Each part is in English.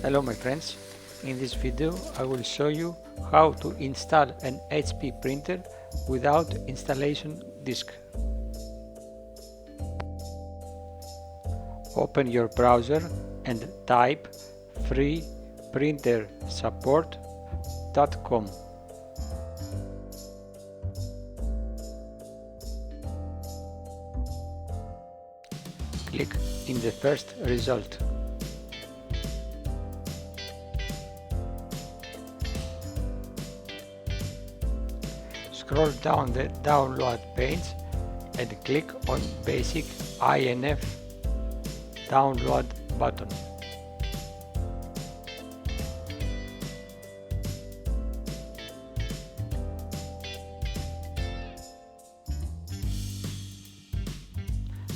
Hello my friends, in this video I will show you how to install an HP printer without installation disk. Open your browser and type freeprintersupport.com. Click in the first result. Scroll down the download page and click on Basic INF download button.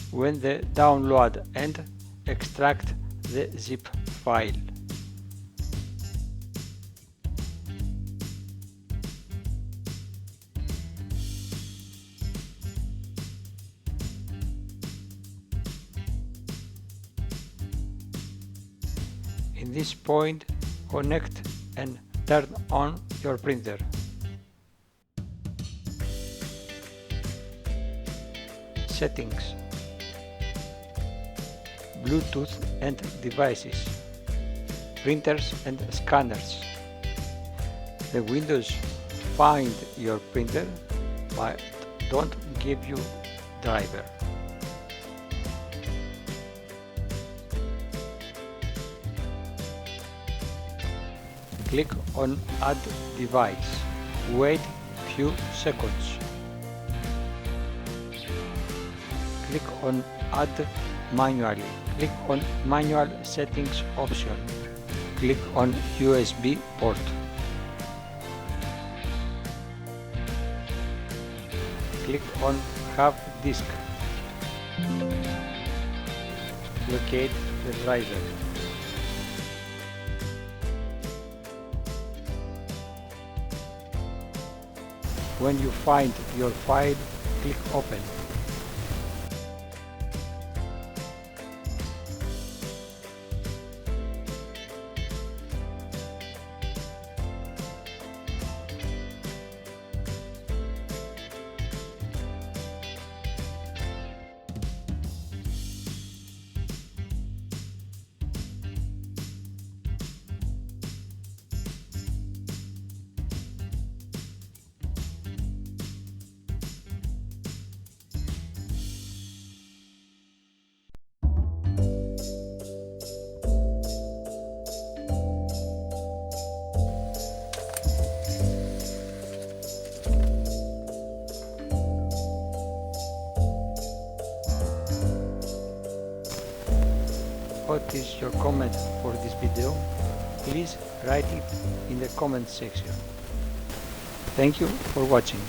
When the download ends, extract the zip file. In this point, connect and turn on your printer. Settings, Bluetooth and devices, printers and scanners. The Windows find your printer but don't give you driver. Click on Add Device. Wait few seconds. Click on Add Manually. Click on Manual Settings option. Click on USB port. Click on Have Disk. Locate the driver. When you find your file, click Open. What is your comment for this video? Please write it in the comment section. Thank you for watching.